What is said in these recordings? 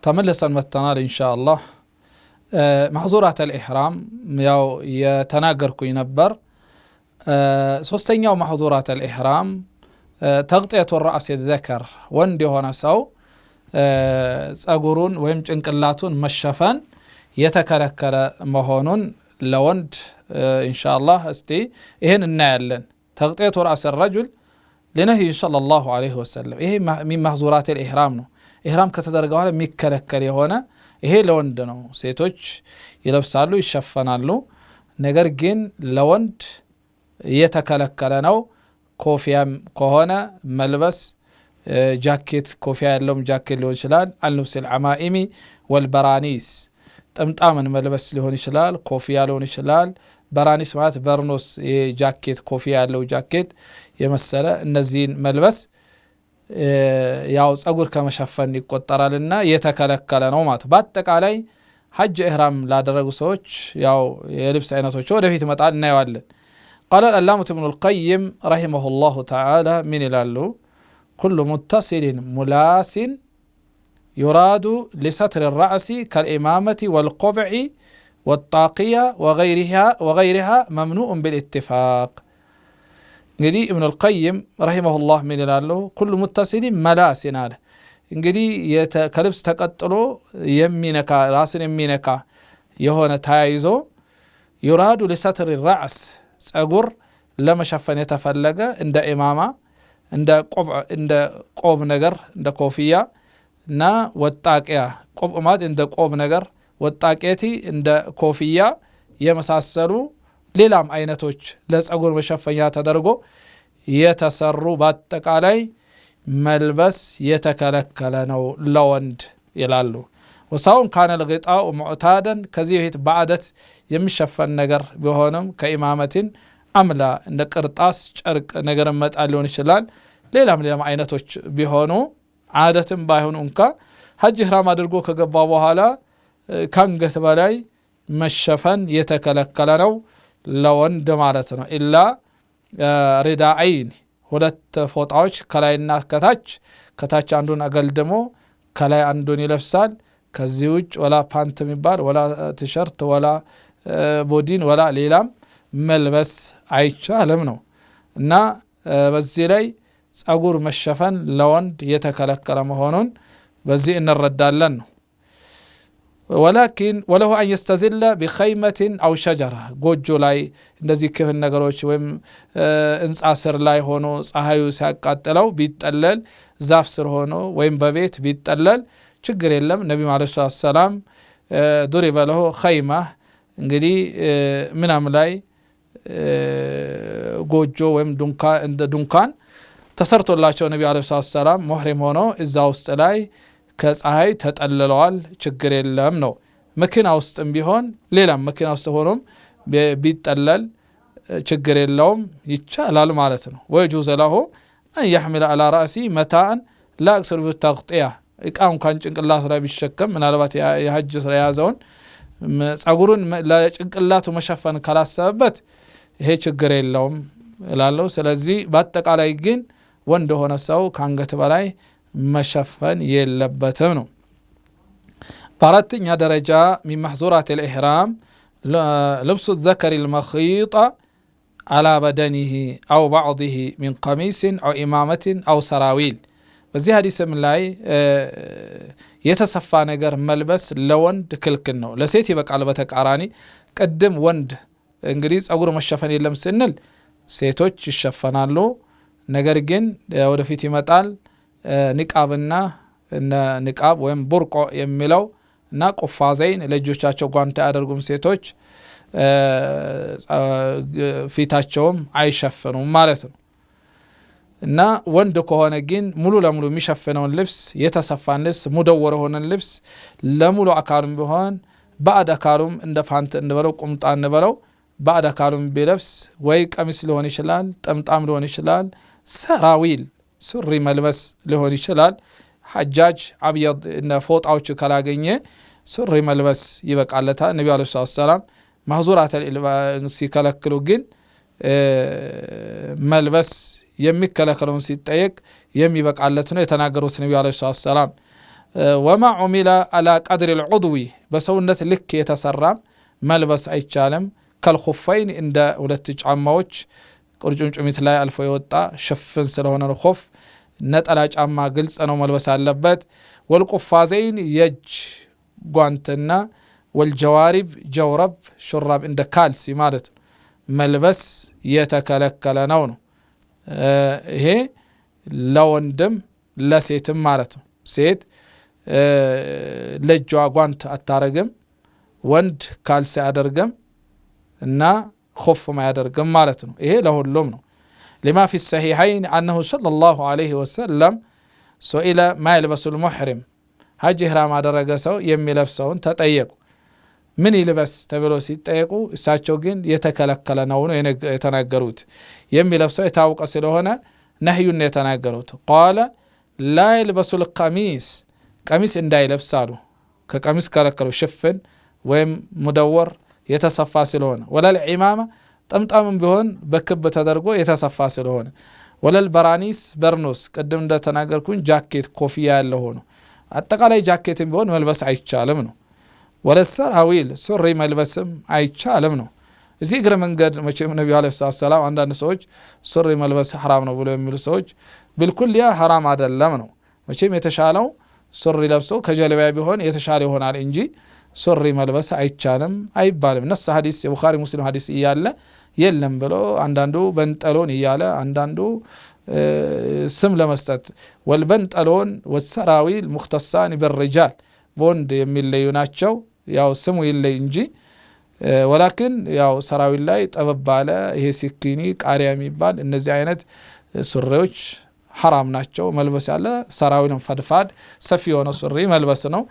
ተመለሰን መተናል ኢንሻአላህ محظورات الإحرام ያው የተናገርኩኝ ነበር ሶስተኛው محظورات الإحرام تغطية الرأس الذكر ወንድ የሆነ ሰው ጸጉሩን ወይም ጭንቅላቱን መሸፈን የተከለከለ መሆኑን ለወንድ ኢንሻአላህ እስቲ ይሄን እናያለን تغطية رأس الرجل لنهي صلى الله عليه وسلم ይሄ من محظورات الإحرام ነው ኢህራም ከተደረገ በኋላ የሚከለከል የሆነ ይሄ ለወንድ ነው ሴቶች ይለብሳሉ ይሸፈናሉ ነገር ግን ለወንድ የተከለከለ ነው ኮፊያም ከሆነ መልበስ ጃኬት ኮፊያ ያለው ጃኬት ሊሆን ይችላል አልልብስ العمائم والبرانيس ጥምጣምን መልበስ ሊሆን ይችላል ኮፊያ ሊሆን ይችላል በራኒስ ማለት በርኖስ ጃኬት ኮፊያ ያለው ጃኬት የመሰለ እነዚህን መልበስ ያው ጸጉር ከመሸፈን ይቆጠራልና የተከለከለ ነው ማለት በአጠቃላይ ሐጅ ኢህራም ላደረጉ ሰዎች ያው የልብስ አይነቶች ወደፊት መጣ እናያለን قال العلامة ابن القيم رحمه الله تعالى من يلالو كل متصل ملاس يراد لستر الرأس كالإمامة والقبع والطاقية وغيرها ممنوع بالاتفاق እንግዲህ ኢብኑ አልቀይም ረሂመሁላህ ምን ይላሉ ኩሉ ሙተሲል መላሲን አለ እንግዲህ ከልብስ ተቀጥሎ የሚነካ ራስን የሚነካ የሆነ ተያይዞ ይራዱ ለሰትር الرأس ጸጉር ለመሸፈን የተፈለገ እንደ ኢማማ እንደ ቆብ ነገር እንደ ኮፍያ እና ወጣቂያ ቆብ ማለት እንደ ቆብ ነገር ወጣቂያቲ እንደ ኮፍያ የመሳሰሉ ሌላም አይነቶች ለጸጉር መሸፈኛ ተደርጎ የተሰሩ በአጠቃላይ መልበስ የተከለከለ ነው ለወንድ ይላሉ ወሳውን ካነ الغطاء معتادا ከዚህ በፊት በአደት የሚሸፈን ነገር ቢሆንም ከኢማመቲን አምላ እንደ ቅርጣስ ጨርቅ ነገር መጣል ሊሆን ይችላል ሌላም አይነቶች ቢሆኑ አደትም ባይሆኑ እንኳ ሐጅ ኢህራም አድርጎ ከገባ በኋላ ካንገት በላይ መሸፈን የተከለከለ ነው ለወንድ ማለት ነው ኢላ ሪዳአይን ሁለት ፎጣዎች ከላይና ከታች አንዱን አገልድሞ ከላይ አንዱን ይለብሳል ከዚህ ውጭ ወላ ፓንት የሚባል ወላ ቲሸርት ወላ ቦዲን ወላ ሌላም መልበስ አይቻልም ነው እና በዚህ ላይ ጸጉር መሸፈን ለወንድ የተከለከለ መሆኑን በዚህ እንረዳለን ነው ولكن وله أن يستزل بخيمة أو شجرة ጎጆ ላይ እንደዚህ ክፍል ነገሮች ወይም እንጻ ስር ላይ ሆኖ ፀሐዩ ሲያቃጥለው ቢጠለል ዛፍ ስር ሆኖ ወይም በቤት ቢጠለል ችግር የለም ነብዩ መሐመድ ሰለላም ضرب له خيمة እንግዲህ ምናም ላይ ጎጆ ወይም ዱንካን ተሰርቶላቸው ነብዩ መሐመድ ሰለላም ሙህሪም ሆኖ እዛ ውስጥ ላይ ከፀሐይ ተጠልለዋል ችግር የለም ነው መኪና ውስጥም ቢሆን ሌላም መኪና ውስጥ ሆኖም ቢጠለል ችግር የለውም ይቻላል ማለት ነው ወይጁዝ له أن يحمل على رأسه متاعا لا أكثر بالتغطية እቃውን ካን ጭንቅላቱ ላይ ቢሸከም ምናልባት የሐጅ ስራ ያዘውን ጸጉሩን ለጭንቅላቱ መሸፈን ካላሰበበት ይሄ ችግር የለውም እላለሁ ስለዚህ በአጠቃላይ ግን ወንድ ሆነ ሰው ካንገት በላይ መሸፈን የለበትም ነው በአራተኛ ደረጃ من محظورات الإحرام لبس الذكر المخيط على بدنه أو بعضه من قميص أو إمامة أو سراويل በዚህ ሐዲስም ላይ የተሰፋ ነገር መልበስ ለወንድ ክልክል ነው ለሴት ይበቃል በተቃራኒ ቀደም ወንድ እንግዲህ ጸጉር መሸፈን የለም ስንል ሴቶች ይሸፈናሉ ነገር ግን ወደፊት ይመጣል ንቃብና ንቃብ ወይም ቡርቆ የሚለው እና ቁፋዘይን ለጆቻቸው ጓንት ያደርጉም ሴቶች ፊታቸውም አይሸፈኑም ማለት ነው እና ወንድ ከሆነ ግን ሙሉ ለሙሉ የሚሸፈነውን ልብስ የተሰፋን ልብስ ሙደወር ሆነን ልብስ ለሙሉ አካሉም ቢሆን ባዕድ አካሉም እንደ ፋንት እንበለው ቁምጣ እንበለው ባዕድ አካሉም ቢለብስ ወይ ቀሚስ ሊሆን ይችላል ጠምጣም ሊሆን ይችላል ሰራዊል ሱሪ መልበስ ሊሆን ይችላል ሐጃጅ አብያድ እና ፎጣዎች ካላገኘ ሱሪ መልበስ ይበቃለታ ነብዩ አለይሂ ሰላም ማህዙራት ሲከለክሉ ግን መልበስ የሚከለከለውን ሲጠየቅ የሚበቃለት ነው የተናገሩት ነብዩ አለይሂ ሰላም وما عمل على قدر العضو بسونة لك يتسرى ملبس አይቻልም كالخفين عند ሁለት ጫማዎች ቁርጭምጭሚት ላይ አልፎ የወጣ ሽፍን ስለሆነ ነው ኹፍ ነጠላ ጫማ ግልጽ ነው መልበስ አለበት والقفازين የእጅ ጓንትና والجوارب جورب شراب عند ካልሲ ማለት መልበስ የተከለከለ ነው ይሄ ለወንድም ለሴትም ማለት ነው ሴት ለእጇ ጓንት አታረግም ወንድ ካልሲ አያደርግም እና ኹፍ ማያደርግም ማለት ነው ይሄ ለሁሉም ነው لما في الصحيحين أنه صلى الله عليه وسلم سئل ما يلبس المحرم حج إحرام አደረገ ሰው የሚለብሰውን ተጠየቁ ምን ይልበስ ተብሎ ሲጠየቁ እሳቸው ግን የተከለከለ ነው የተናገሩት የሚለብሰው የታወቀ ስለሆነ ነህዩን የተናገሩት قال لا يلبس القميص ቀሚስ እንዳይለብስ አሉ ከቀሚስ ከለከሉ ሽፍን ወይም ሙደወር የተሰፋ ስለሆነ ወለል ኢማማ ጠምጣምም ቢሆን በክብ ተደርጎ የተሰፋ ስለሆነ ወለል በራኒስ በርኖስ ቀደም እንደተናገርኩኝ ጃኬት ኮፍያ ያለው ሆኖ አጠቃላይ ጃኬትም ቢሆን መልበስ አይቻልም ነው ወለሰራዊል ሱሪ መልበስም አይቻልም ነው እዚህ ግረ መንገድ መቼም ነብዩ አለይሂ ሰላም አንዳንድ ሰዎች ሱሪ መልበስ حرام ነው ብሎ የሚሉ ሰዎች بالكلية حرام አይደለም ነው መቼም የተሻለው ሱሪ ለብሶ ከጀለቢያ ቢሆን የተሻለ ይሆናል እንጂ ሱሪ መልበስ አይቻልም አይባልም ነስ ሐዲስ የቡኻሪ ሙስሊም ሐዲስ ይያለ የለም ብሎ አንዳንዱ በንጠሎን ይያለ አንዳንዱ ስም ለመስጠት ወልበንጠሎን ወሰራዊል ሙختصان بالرجال ቦንድ የሚለዩ ናቸው ያው ስሙ ይለይ እንጂ ወላኪን ያው ሰራዊል ላይ ጠበባለ ይሄ ሲኪኒ ቃሪያ የሚባል እነዚህ አይነት ሱሪዎች حرام ናቸው መልበስ ያለ ሰራዊልን ፈድፋድ ሰፊ የሆነ ሱሪ መልበስ ነው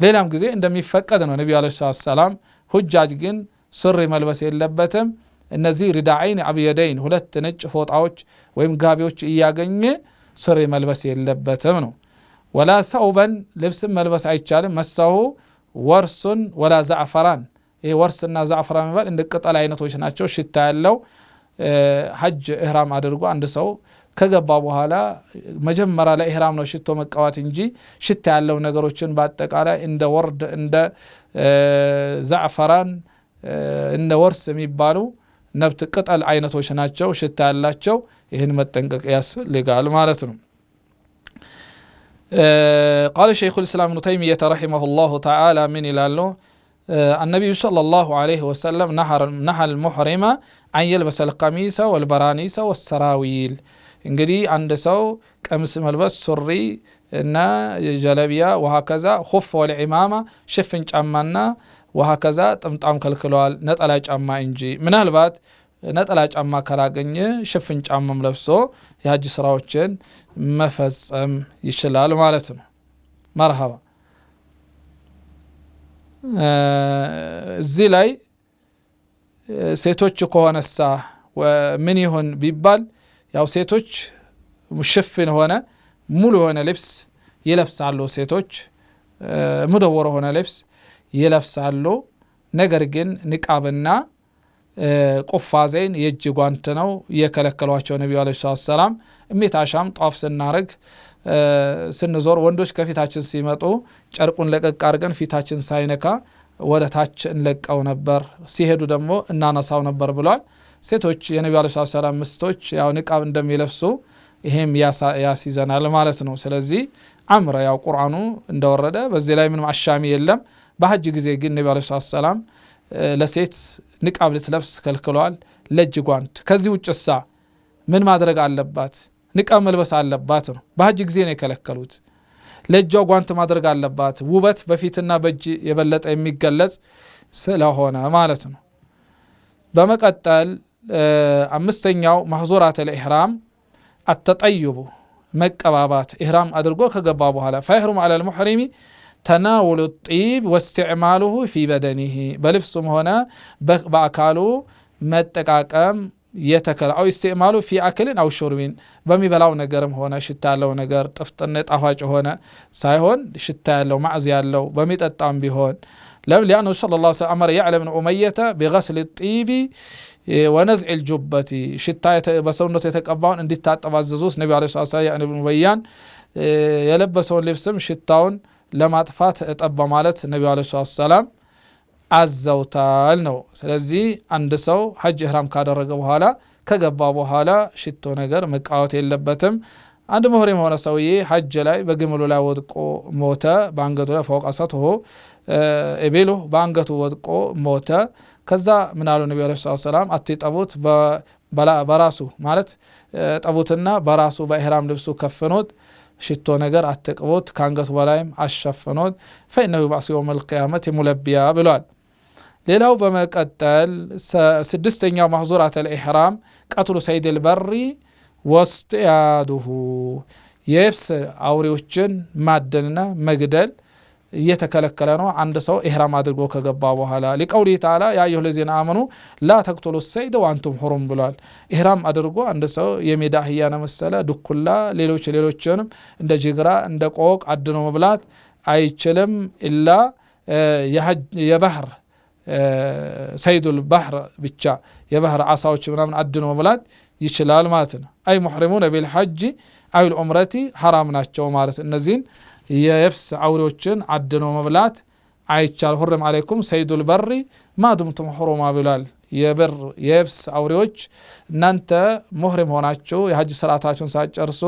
ሌላም ጊዜ እንደሚፈቀድ ነው ነብዩ አለይሂ ሰላም ሁጃጅ ግን ሱሪ መልበስ የለበትም እነዚህ ሪዳዓይን አብየደይን ሁለት ነጭ ፎጣዎች ወይም ጋቢዎች እያገኘ ሱሪ መልበስ የለበትም ነው ወላ ሰውበን ልብስ መልበስ አይቻልም መሳሁ ወርሱን ወላ ዘዕፈራን ይሄ ወርስና ዘዕፈራን ማለት እንደ ቅጠል አይነቶች ናቸው ሽታ ያለው ሐጅ ኢህራም አድርጎ አንድ ሰው ከገባ በኋላ መጀመሪያ ላይ ኢህራም ነው ሽቶ መቀባት እንጂ ሽታ ያለው ነገሮችን በአጠቃላይ እንደ ወርድ እንደ ዘዕፈራን እንደ ወርስ የሚባሉ ነብት ቅጠል አይነቶች ናቸው ሽታ ያላቸው ይሄን መጠንቀቅ ያስፈልጋል ማለት ነው قال شيخ الإسلام ابن تيمية رحمه الله تعالى من إلاله النبي صلى الله عليه وسلم نهى المحرم أن يلبس القميص والبرانيس والسراويل እንግዲህ አንድ ሰው ቀሚስ መልበስ ሱሪ እና ጀለቢያ وهكذا خف والعمامة ሽፍን ጫማና وهكذا ጥምጣም ከልክለዋል ነጠላ ጫማ እንጂ ምናልባት ነጠላ ጫማ ካላገኘ ሽፍን ጫማም ለብሶ የሐጅ ስራዎችን መፈጸም ይችላል ማለት ነው መርሐባ እዚህ ላይ ሴቶች ከሆነሳ ምን ይሆን ቢባል ያው ሴቶች ሽፍን ሆነ ሙሉ ሆነ ልብስ ይለብሳሉ ሴቶች ሙደወር ሆነ ልብስ ይለብሳሉ ነገር ግን ንቃብና ቁፋዘይን የእጅ ጓንት ነው የከለከሏቸው ነብዩ አለይሂ ሰላም እሚታሻም ጧፍ ስናረግ ስንዞር ወንዶች ከፊታችን ሲመጡ ጨርቁን ለቀቅ አድርገን ፊታችን ሳይነካ ወደ ታች እንለቀው ነበር ሲሄዱ ደግሞ እናነሳው ነበር ብሏል ሴቶች የነብዩ አለይሂ ሰላም ምስቶች ያው ንቃብ እንደሚለብሱ ይሄም ያሲዘናል ማለት ነው ስለዚህ አምረ ያው ቁርአኑ እንደወረደ በዚህ ላይ ምንም አሻሚ የለም በሐጅ ጊዜ ግን ነብዩ አለይሂ ሰላም ለሴት ንቃብ ልትለብስ ከልክለዋል ለእጅ ጓንት ከዚህ ውጭሳ ምን ማድረግ አለባት ንቃብ መልበስ አለባት ነው በሐጅ ጊዜ ነው የከለከሉት ለእጇ ጓንት ማድረግ አለባት ውበት በፊትና በእጅ የበለጠ የሚገለጽ ስለሆነ ማለት ነው በመቀጠል አምስተኛው محظورات الإحرام التطيب መቀባባት ኢህራም አድርጎ ከገባ በኋላ فيحرم على المحرم تناول الطيب واستعماله في بدنه በልብሱም ሆነ በአካሉ መጠቃቀም የተከለ አው استعماله في اكل او شرب በሚበላው ነገርም ሆነ ሽታ ያለው ነገር ጥፍጥና ጣፋጭ ሆነ ሳይሆን ሽታ ያለው ማዕዝ ያለው በሚጠጣም ቢሆን لأنه صلى الله عليه وسلم أمر يعلى بن أمية بغسل الطيب ونزع الجبة ሽታ በሰውነቱ የተቀባውን እንዲታጠብ አዘዙት ነብዩ አለይሂ ሰላም ያ ኢብኑ በያን የለበሰውን ልብስም ሽታውን ለማጥፋት እጠብ በማለት ነብዩ አለይሂ ሰላም አዘውታል ነው። ስለዚህ አንድ ሰው ሐጅ ኢህራም ካደረገ በኋላ ከገባ በኋላ ሽቶ ነገር መቃወት የለበትም። አንድ ሙህሪም ሆነ ሰውዬ ሐጅ ላይ በግመሉ ላይ ወድቆ ሞተ። በአንገቱ ላይ ፈውቀሰተሁ ኢቢሉ በአንገቱ ወድቆ ሞተ። ከዛ ምን አሉ ነብዩ አለይሂ ሰላም አትጠቡት፣ በራሱ ማለት ጠቡትና በራሱ በኢህራም ልብሱ ከፍኑት፣ ሽቶ ነገር አትቅቡት፣ ከአንገቱ በላይም አሸፍኑት፣ ፈኢነሁ ይብዐሱ የውመል ቂያመቲ ሙለቢያ ብሏል። ሌላው በመቀጠል ስድስተኛው ማህዙራተል ኢህራም ቀትሉ ሰይድል በሪ ወስጢያዱሁ የብስ አውሬዎችን ማደንና መግደል እየተከለከለ ነው አንድ ሰው ኢህራም አድርጎ ከገባ በኋላ። ሊቀውሊ ተዓላ ያ አዩሀ ለዚነ አመኑ ላ ተቅቱሉ ሰይደ ወአንቱም ሁሩም ብሏል። ኢህራም አድርጎ አንድ ሰው የሜዳ አህያን መሰለ ዱኩላ ሌሎችንም እንደ ጅግራ እንደ ቆቅ አድኖ መብላት አይችልም። ኢላ የባህር ሰይዱል ባህር ብቻ የባህር ዓሳዎች ምናምን አድኖ መብላት ይችላል ማለት ነው። አይ ሙሕሪሙነ ቢልሐጅ አዊል ዑምረቲ ሐራም ናቸው ማለት እነዚህን የየብስ አውሬዎችን አድኖ መብላት አይቻል። ሁርም አለይኩም ሰይዱል በሪ ማዱምቱም ሁሩማ ብሏል። የየብስ አውሬዎች እናንተ ሙሕሪም ሆናችሁ የሐጅ ስርዓታችሁን ሳትጨርሱ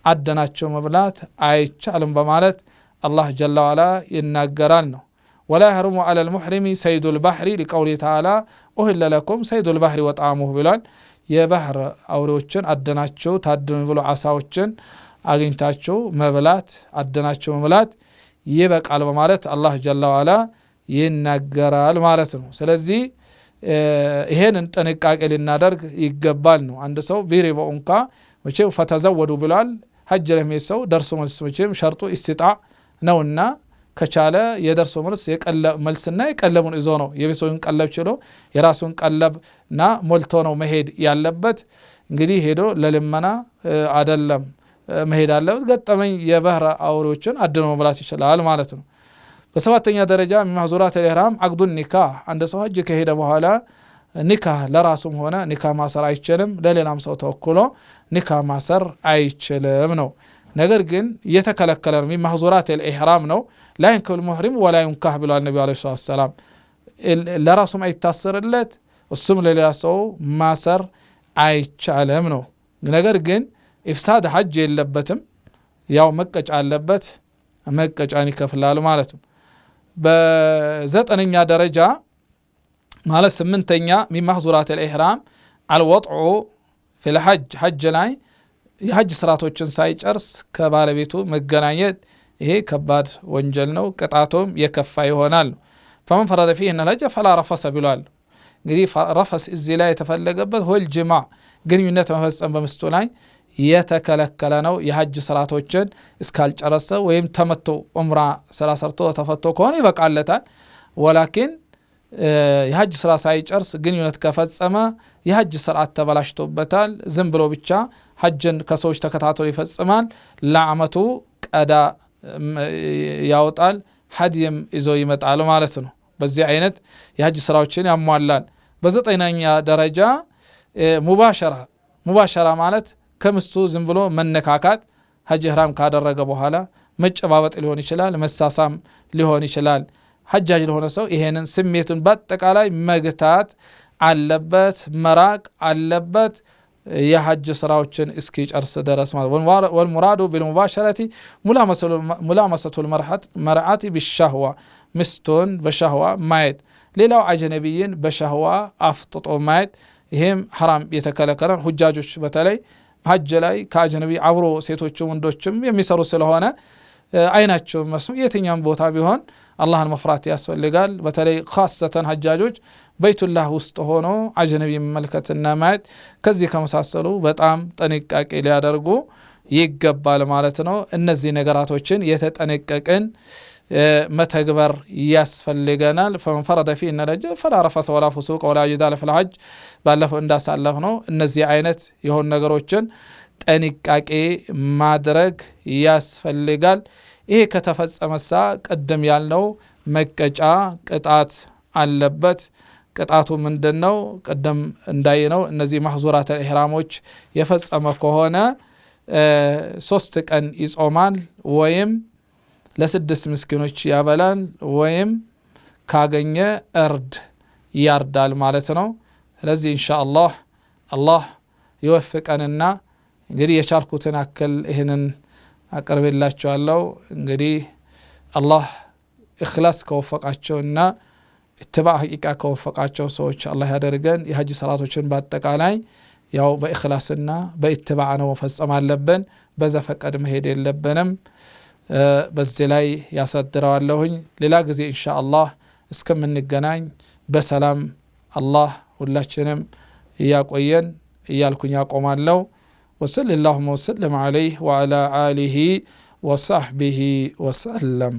አደናቸው መብላት አይቻልም በማለት አላህ ጀለ ወዐላ ይናገራል ነው። ወላ የሕሩሙ ዐለል ሙሕሪሚ ሰይዱል ባህሪ ሊቀውሊ ተዓላ ኡሂለ ለኩም ሰይዱል ባህሪ ወጣዕሙሁ ብሏል። የባህር አውሬዎችን አደናቸው ታድኑ ብሎ ዓሳዎችን አግኝታቸው መብላት አደናቸው መብላት ይበቃል በማለት አላህ ጀለ ወዐላ ይናገራል ማለት ነው። ስለዚህ ይሄንን ጥንቃቄ ልናደርግ ይገባል ነው። አንድ ሰው ቢሪበው እንኳ መቼም ፈተዘወዱ ብሏል። ሐጅ ለሚሄድ ሰው ደርሶ መልስ መቼም ሸርጡ ኢስቲጣዕ ነውና ከቻለ የደርሶ መልስና የቀለቡን ይዞ ነው የቤተሰቡን ቀለብ ችሎ የራሱን ቀለብና ሞልቶ ነው መሄድ ያለበት። እንግዲህ ሄዶ ለልመና አይደለም መሄድ አለበት። ገጠመኝ የባህር አውሬዎችን አድኖ መብላት ይችላል ማለት ነው። በሰባተኛ ደረጃ ማህዙራተል ኢህራም አቅዱን ኒካህ አንድ ሰው ሐጅ ከሄደ በኋላ ኒካህ ለራሱም ሆነ ኒካህ ማሰር አይችልም፣ ለሌላም ሰው ተወክሎ ኒካህ ማሰር አይችልም ነው። ነገር ግን እየተከለከለ ነው። ማህዙራተል ኢህራም ነው። ላ የንኪሑል ሙሕሪም ወላ ዩንካህ ብሏል ነብዩ አለይሂ ሰላም። ለራሱም አይታሰርለት እሱም ለሌላ ሰው ማሰር አይቻልም ነው። ነገር ግን ኢፍሳድ ሐጅ የለበትም፣ ያው መቀጫ አለበት፣ መቀጫን ይከፍላል ማለት ነው። በዘጠነኛ ደረጃ ማለት ስምንተኛ ሚማህዙራተል ኢህራም አልወጥዑ ፊል ሐጅ ላይ የሐጅ ስርዓቶችን ሳይጨርስ ከባለቤቱ መገናኘት ይሄ ከባድ ወንጀል ነው፣ ቅጣቱም የከፋ ይሆናል። ፈመን ፈረደ ፊሂነ ልሐጀ ፈላ ረፈሰ ብሏል። እንግዲህ ረፈስ እዚህ ላይ የተፈለገበት ሆል ጅማ ግንኙነት መፈጸም በሚስቱ ላይ የተከለከለ ነው። የሐጅ ስርዓቶችን እስካልጨረሰ ወይም ተመቶ ዑምራ ስራ ሰርቶ ተፈቶ ከሆነ ይበቃለታል። ወላኪን የሐጅ ስራ ሳይጨርስ ግንኙነት ከፈጸመ የሐጅ ስርዓት ተበላሽቶበታል። ዝም ብሎ ብቻ ሐጅን ከሰዎች ተከታትሎ ይፈጽማል። ለዓመቱ ቀዳ ያወጣል፣ ሐዲም ይዞ ይመጣል ማለት ነው። በዚህ አይነት የሐጅ ስራዎችን ያሟላል። በዘጠነኛ ደረጃ ሙባሸራ ማለት ከምስቱ ዝም ብሎ መነካካት ሐጅ ኢህራም ካደረገ በኋላ መጨባበጥ ሊሆን ይችላል፣ መሳሳም ሊሆን ይችላል። ሐጃጅ ለሆነ ሰው ይሄንን ስሜቱን በአጠቃላይ መግታት አለበት፣ መራቅ አለበት የሐጅ ስራዎችን እስኪጨርስ ድረስ ማለት። ወልሙራዱ ቢልሙባሸረቲ ሙላመሰቱል መርዓቲ ቢሻህዋ ምስቱን በሻህዋ ማየት፣ ሌላው አጅነቢይን በሻህዋ አፍጥጦ ማየት ይሄም ሐራም የተከለከለ። ሁጃጆች በተለይ ሐጅ ላይ ከአጅነቢ አብሮ ሴቶችም ወንዶችም የሚሰሩ ስለሆነ አይናቸው መስሙ የትኛም ቦታ ቢሆን አላህን መፍራት ያስፈልጋል። በተለይ ኻሰተን ሐጃጆች በይቱላህ ውስጥ ሆኖ አጅነቢ መመልከትና ማየት ከዚህ ከመሳሰሉ በጣም ጥንቃቄ ሊያደርጉ ይገባል ማለት ነው። እነዚህ ነገራቶችን የተጠነቀቅን መተግበር ያስፈልገናል። ፈመን ፈረደ ፊሂነ ልሐጀ ፈላ ረፈሰ ወላ ፉሱቀ ወላ ጅዳለ ፊል ሐጅ ባለፈው እንዳሳለፍ ነው። እነዚህ አይነት የሆኑ ነገሮችን ጥንቃቄ ማድረግ ያስፈልጋል። ይሄ ከተፈጸመሳ ቀደም ያልነው መቀጫ ቅጣት አለበት። ቅጣቱ ምንድነው? ቀደም እንዳየነው እነዚህ ማህዙራተል ኢህራሞች የፈጸመ ከሆነ 3 ቀን ይጾማል ወይም ለስድስት ምስኪኖች ያበላል ወይም ካገኘ እርድ ያርዳል ማለት ነው። ስለዚህ ኢንሻአላህ አላህ ይወፍቀንና እንግዲህ የቻልኩትን አክል ይህንን አቀርብላችኋለሁ። እንግዲህ አላህ ኢኽላስ ከወፈቃቸውና ኢትባዕ ሐቂቃ ከወፈቃቸው ሰዎች አላህ ያደርገን። የሐጅ ሰላቶችን በአጠቃላይ ያው በኢኽላስና በኢትባዕ ነው መፈጸም አለብን። በዘፈቀድ መሄድ የለብንም። በዚህ ላይ ያሳድረዋለሁኝ። ሌላ ጊዜ ኢንሻአላህ እስከምንገናኝ በሰላም አላህ ሁላችንም እያቆየን እያልኩኝ አቆማለሁ። ወሰለ ላሁመ ወሰለም ዐለይሂ ወዐላ አሊሂ ወሰሕቢሂ ወሰለም።